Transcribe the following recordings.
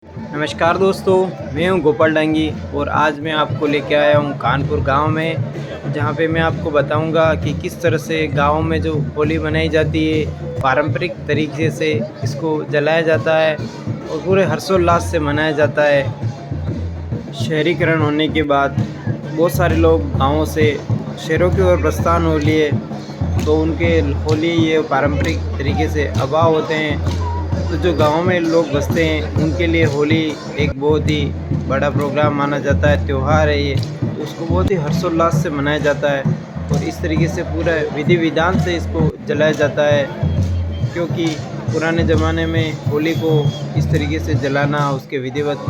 नमस्कार दोस्तों, मैं हूं गोपाल डांगी और आज मैं आपको लेके आया हूं कानपुर गांव में, जहां पे मैं आपको बताऊंगा कि किस तरह से गांव में जो होली मनाई जाती है पारंपरिक तरीके से इसको जलाया जाता है और पूरे हर्षोल्लास से मनाया जाता है। शहरीकरण होने के बाद बहुत सारे लोग गाँवों से शहरों की ओर प्रस्थान हो लिए, तो उनके होली ये पारंपरिक तरीके से अभाव होते हैं। तो जो गाँव में लोग बसते हैं उनके लिए होली एक बहुत ही बड़ा प्रोग्राम माना जाता है, त्यौहार है ये, तो उसको बहुत ही हर्षोल्लास से मनाया जाता है और इस तरीके से पूरा विधि विधान से इसको जलाया जाता है। क्योंकि पुराने ज़माने में होली को इस तरीके से जलाना, उसके विधिवत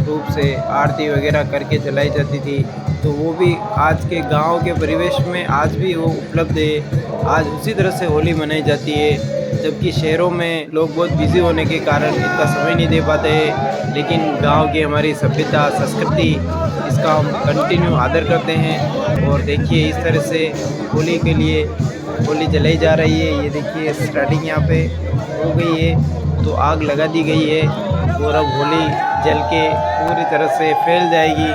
रूप से आरती वगैरह करके जलाई जाती थी, तो वो भी आज के गांव के परिवेश में आज भी वो उपलब्ध है। आज उसी तरह से होली मनाई जाती है, जबकि शहरों में लोग बहुत बिज़ी होने के कारण इतना समय नहीं दे पाते हैं, लेकिन गांव की हमारी सभ्यता संस्कृति इसका हम कंटिन्यू आदर करते हैं। और देखिए इस तरह से होली के लिए होली जलाई जा रही है। ये देखिए स्टार्टिंग यहाँ पे हो गई है, तो आग लगा दी गई है और अब होली जल के पूरी तरह से फैल जाएगी।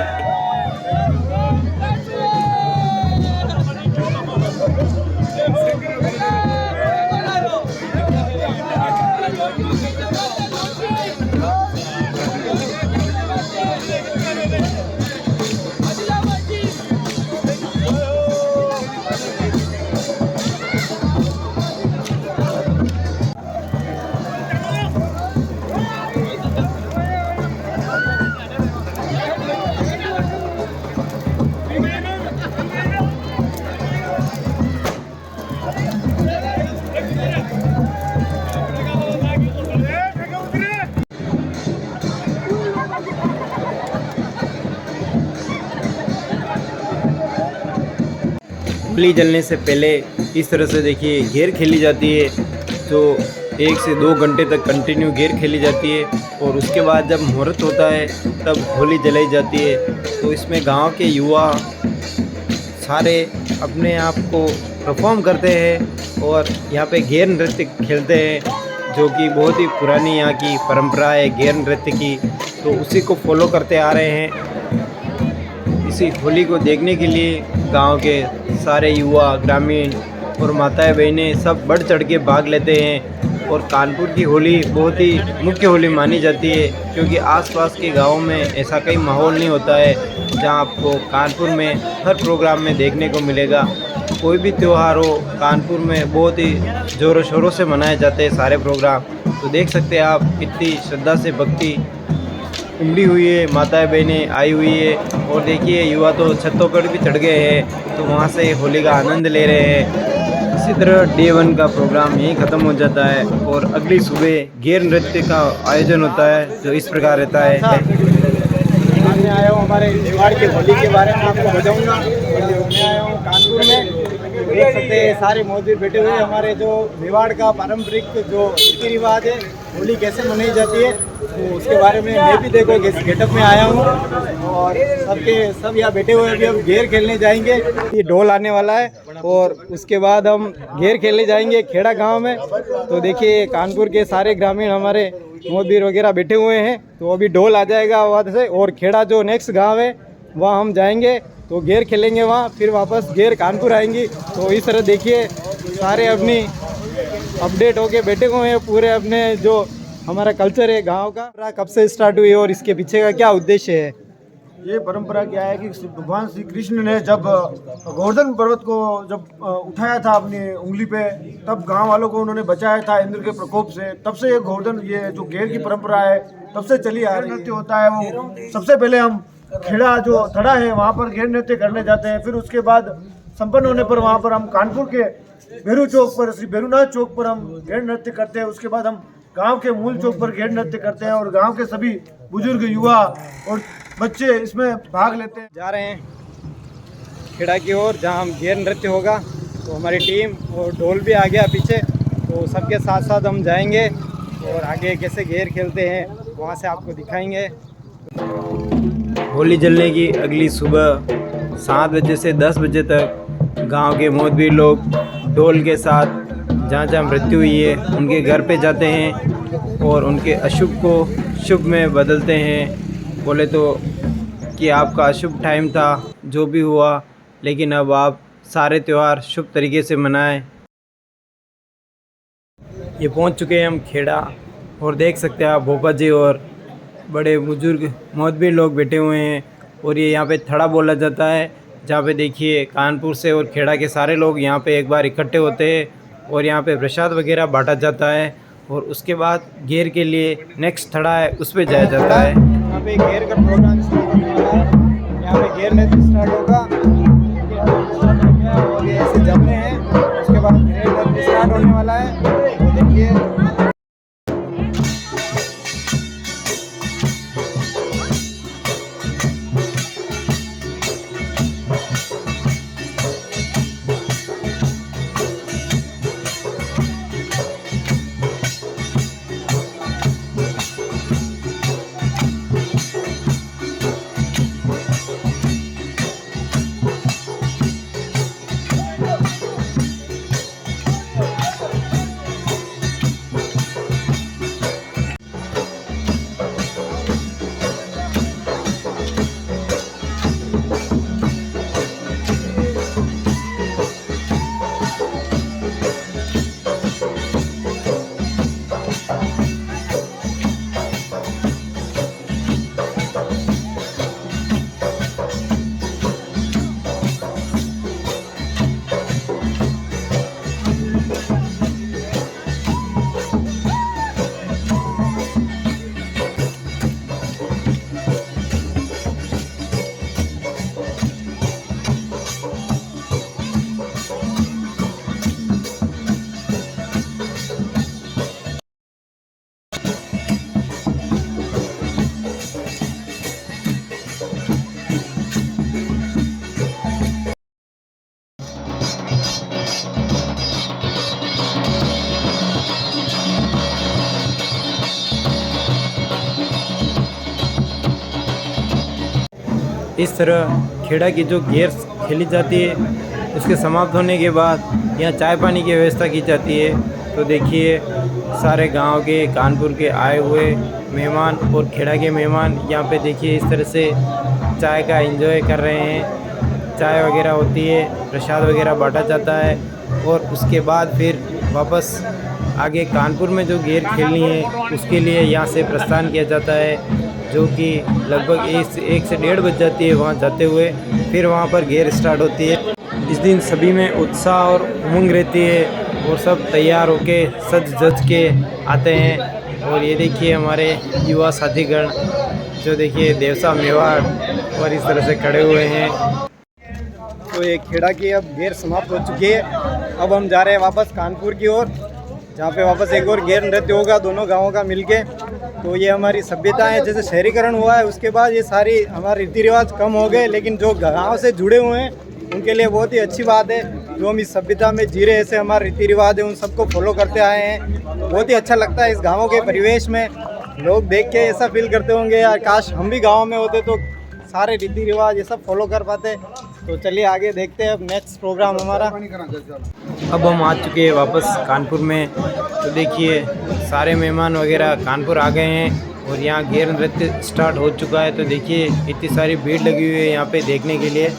होली जलने से पहले इस तरह से देखिए घेर खेली जाती है, जो 1 से 2 घंटे तक कंटिन्यू घेर खेली जाती है और उसके बाद जब मुहूर्त होता है तब होली जलाई जाती है। तो इसमें गांव के युवा सारे अपने आप को परफॉर्म करते हैं और यहाँ पे घेर नृत्य खेलते हैं, जो कि बहुत ही पुरानी यहाँ की परंपरा है घेर नृत्य की, तो उसी को फॉलो करते आ रहे हैं। इसी होली को देखने के लिए गांव के सारे युवा, ग्रामीण और माताएं बहनें सब बढ़ चढ़ के भाग लेते हैं। और कानपुर की होली बहुत ही मुख्य होली मानी जाती है, क्योंकि आसपास के गाँव में ऐसा कई माहौल नहीं होता है जहां आपको कानपुर में हर प्रोग्राम में देखने को मिलेगा। कोई भी त्यौहार हो, कानपुर में बहुत ही ज़ोरों शोरों से मनाए जाते हैं सारे प्रोग्राम। तो देख सकते हैं आप कितनी श्रद्धा से भक्ति उमड़ी हुई है, माताएं बहनें आई हुई है। और देखिए युवा तो छतों पर भी चढ़ गए हैं, तो वहाँ से होली का आनंद ले रहे हैं। इसी तरह डे 1 का प्रोग्राम यहीं ख़त्म हो जाता है और अगली सुबह घेर नृत्य का आयोजन होता है, जो इस प्रकार रहता है। मैं आया हूँ हमारे मेवाड़ के होली के बारे में आपको बताऊँगा। मैं आया हूँ कानपुर में, देख सकते हैं सारे मौजूद बैठे हुए हैं। हमारे जो मेवाड़ का पारंपरिक जो रीति रिवाज है, होली कैसे मनाई जाती है, तो उसके बारे में मैं भी देखो गेटअप में आया हूँ और सब यहाँ बैठे हुए हैं। अभी हम घेर खेलने जाएंगे, ये ढोल आने वाला है और उसके बाद हम घेर खेलने जाएंगे खेड़ा गांव में। तो देखिए कानपुर के सारे ग्रामीण हमारे मोदबीर वगैरह बैठे हुए हैं, तो अभी ढोल आ जाएगा वहाँ से और खेड़ा जो नेक्स्ट गांव है वहाँ हम जाएंगे, तो घेर खेलेंगे वहाँ, फिर वापस घेर कानपुर आएंगी। तो इस तरह देखिए सारे अपनी अपडेट होके बैठे हुए हैं पूरे अपने जो हमारा कल्चर है गांव का, कब से स्टार्ट हुई और इसके पीछे का क्या उद्देश्य है। ये परंपरा क्या है कि भगवान श्री कृष्ण ने जब गोवर्धन पर्वत को जब उठाया था अपनी उंगली पे, तब गांव वालों को उन्होंने बचाया था इंद्र के प्रकोप से। तब से ये गोवर्धन, ये जो घेर की परंपरा है तब से चली आ रही है। नृत्य होता है वो सबसे पहले हम खेड़ा जो थड़ा है वहाँ पर घेर नृत्य करने जाते हैं, फिर उसके बाद संपन्न होने पर वहाँ पर हम कानपुर के भेरू चौक पर, श्री भेरूनाथ चौक पर हम घेर नृत्य करते हैं। उसके बाद हम गांव के मूल चौक पर घेर नृत्य करते हैं और गांव के सभी बुजुर्ग, युवा और बच्चे इसमें भाग लेते हैं। जा रहे हैं खेड़ा की ओर जहाँ हम घेर नृत्य होगा, तो हमारी टीम और ढोल भी आ गया पीछे, तो सबके साथ साथ हम जाएंगे और आगे कैसे घेर खेलते हैं वहाँ से आपको दिखाएंगे। होली जलने की अगली सुबह 7 बजे से 10 बजे तक गांव के मोदबीर लोग ढोल के साथ जहाँ जहाँ मृत्यु हुई है उनके घर पे जाते हैं और उनके अशुभ को शुभ में बदलते हैं। बोले तो कि आपका अशुभ टाइम था जो भी हुआ, लेकिन अब आप सारे त्यौहार शुभ तरीके से मनाएं। ये पहुंच चुके हैं हम खेड़ा, और देख सकते हैं आप भोपा जी और बड़े बुजुर्ग मोहतबर लोग बैठे हुए हैं। और ये यहाँ पे थड़ा बोला जाता है, जहाँ पे देखिए कानपुर से और खेड़ा के सारे लोग यहाँ पे एक बार इकट्ठे होते हैं और यहाँ पे प्रसाद वगैरह बांटा जाता है। और उसके बाद घेर के लिए नेक्स्ट थड़ा है, उस पर जाया जाता है। यहाँ पे घेर का प्रोग्राम स्टार्ट होने वाला है। यहाँ पे घेर नृत्य स्टार्ट होगा और ये ऐसे जम रहे हैं। उसके बाद घेर नृत्य स्टार्ट होने वाला है, तो देखिए। इस तरह खेड़ा की जो घेर खेली जाती है, उसके समाप्त होने के बाद यहाँ चाय पानी की व्यवस्था की जाती है। तो देखिए सारे गांव के, कानपुर के आए हुए मेहमान और खेड़ा के मेहमान यहाँ पे देखिए इस तरह से चाय का एंजॉय कर रहे हैं। चाय वगैरह होती है, प्रसाद वगैरह बांटा जाता है, और उसके बाद फिर वापस आगे कानपुर में जो घेर खेलनी है उसके लिए यहाँ से प्रस्थान किया जाता है, जो कि लगभग 1 से 1.5 बज जाती है वहाँ जाते हुए। फिर वहाँ पर घेर स्टार्ट होती है। इस दिन सभी में उत्साह और उमंग रहती है और सब तैयार होके सज धज के आते हैं। और ये देखिए हमारे युवा साथीगण जो देखिए देवसा मेवाड़ और इस तरह से खड़े हुए हैं। तो ये खेड़ा की अब घेर समाप्त हो चुकी है। अब हम जा रहे हैं वापस कानपुर की ओर, जहाँ पे वापस एक और घेर नृत्य होगा दोनों गाँवों का मिलके। तो ये हमारी सभ्यता है, जैसे शहरीकरण हुआ है उसके बाद ये सारी हमारे रीति रिवाज कम हो गए, लेकिन जो गाँव से जुड़े हुए हैं उनके लिए बहुत ही अच्छी बात है। जो हम इस सभ्यता में जी रहे, ऐसे हमारे रीति रिवाज है उन सबको फॉलो करते आए हैं। बहुत ही अच्छा लगता है इस गाँवों के परिवेश में। लोग देख के ऐसा फील करते होंगे यार काश हम भी गाँव में होते तो सारे रीति रिवाज ये सब फॉलो कर पाते। तो चलिए आगे देखते हैं अब नेक्स्ट प्रोग्राम हमारा। अब हम आ चुके हैं वापस कानपुर में। तो देखिए सारे मेहमान वगैरह कानपुर आ गए हैं और यहाँ घेर नृत्य स्टार्ट हो चुका है। तो देखिए इतनी सारी भीड़ लगी हुई है यहाँ पे देखने के लिए।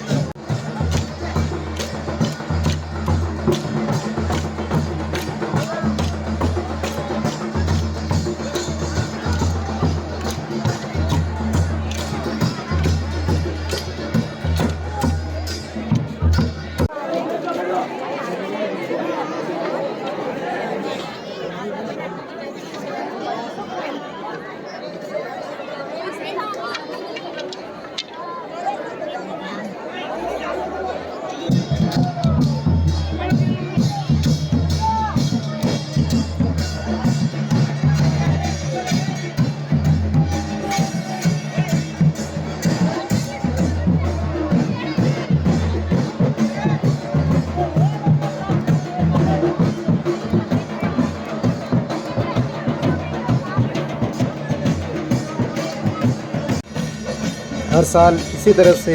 हर साल इसी तरह से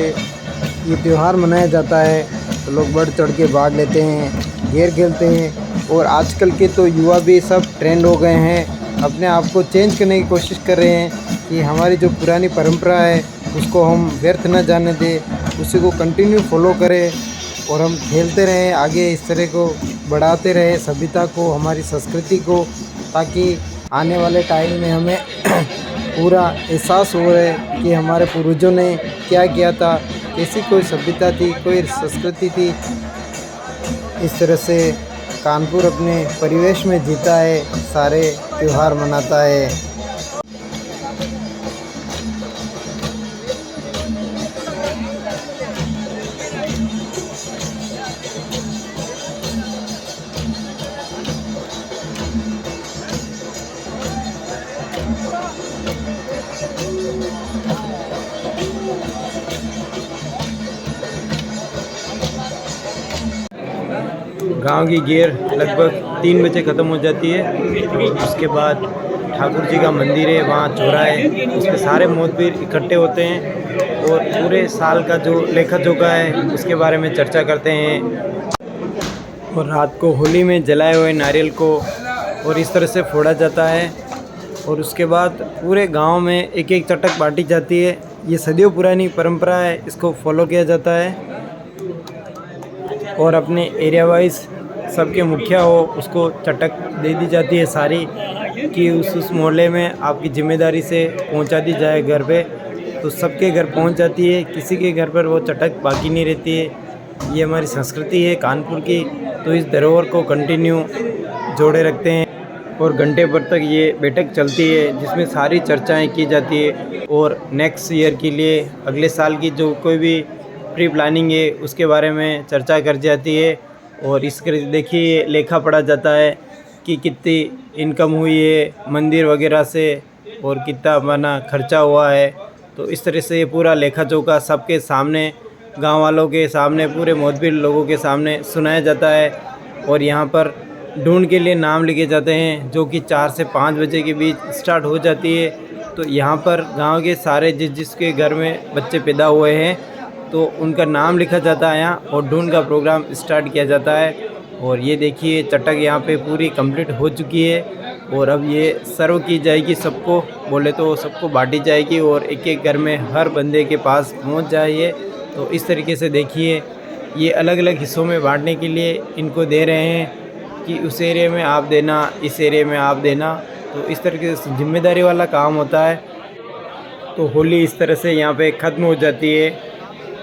ये त्यौहार मनाया जाता है। तो लोग बढ़ चढ़ के भाग लेते हैं, घेर खेलते हैं। और आजकल के तो युवा भी सब ट्रेंड हो गए हैं अपने आप को चेंज करने की कोशिश कर रहे हैं कि हमारी जो पुरानी परंपरा है उसको हम व्यर्थ न जाने दें, उसी को कंटिन्यू फॉलो करें और हम खेलते रहें आगे, इस तरह को बढ़ाते रहें सभ्यता को, हमारी संस्कृति को, ताकि आने वाले टाइम में हमें पूरा एहसास हो रहा है कि हमारे पूर्वजों ने क्या किया था, कैसी कोई सभ्यता थी, कोई संस्कृति थी। इस तरह से कानपुर अपने परिवेश में जीता है, सारे त्यौहार मनाता है। गांव की गेर लगभग 3 बजे ख़त्म हो जाती है। उसके बाद ठाकुर जी का मंदिर है, वहाँ चौराहा है, उस पर सारे मोहतबीर इकट्ठे होते हैं और पूरे साल का जो लेखा जोखा है उसके बारे में चर्चा करते हैं। और रात को होली में जलाए हुए नारियल को और इस तरह से फोड़ा जाता है और उसके बाद पूरे गांव में एक एक चटक बांटी जाती है। ये सदियों पुरानी परंपरा है, इसको फॉलो किया जाता है। और अपने एरिया वाइज सबके मुखिया हो उसको चटक दे दी जाती है सारी, कि उस मोहल्ले में आपकी ज़िम्मेदारी से पहुंचा दी जाए घर पे, तो सबके घर पहुंच जाती है, किसी के घर पर वो चटक बाकी नहीं रहती है। ये हमारी संस्कृति है कानपुर की, तो इस धरोहर को कंटिन्यू जोड़े रखते हैं और घंटे भर तक ये बैठक चलती है जिसमें सारी चर्चाएं की जाती है और नेक्स्ट ईयर के लिए अगले साल की जो कोई भी प्री प्लानिंग है उसके बारे में चर्चा कर जाती है। और इसके देखिए लेखा पढ़ा जाता है कि कितनी इनकम हुई है मंदिर वगैरह से और कितना अपना खर्चा हुआ है। तो इस तरह से ये पूरा लेखा जोखा सबके सामने, गांव वालों के सामने, पूरे मोहतबीर लोगों के सामने सुनाया जाता है। और यहाँ पर ढूंढ के लिए नाम लिखे जाते हैं जो कि 4 से 5 बजे के बीच स्टार्ट हो जाती है। तो यहाँ पर गांव के सारे जिसके घर में बच्चे पैदा हुए हैं तो उनका नाम लिखा जाता है यहाँ और ढूंढ का प्रोग्राम स्टार्ट किया जाता है। और ये देखिए चटक यहाँ पे पूरी कंप्लीट हो चुकी है और अब ये सर्व की जाएगी, सबको बोले तो सबको बांटी जाएगी और एक एक घर में हर बंदे के पास पहुँच जाए। तो इस तरीके से देखिए ये अलग अलग हिस्सों में बांटने के लिए इनको दे रहे हैं कि उस एरिया में आप देना, इस एरिया में आप देना। तो इस तरीके से जिम्मेदारी वाला काम होता है। तो होली इस तरह से यहाँ पे ख़त्म हो जाती है।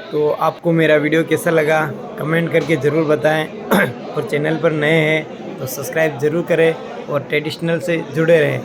तो आपको मेरा वीडियो कैसा लगा कमेंट करके ज़रूर बताएं और चैनल पर नए हैं तो सब्सक्राइब ज़रूर करें और ट्रेडिशनल से जुड़े रहें।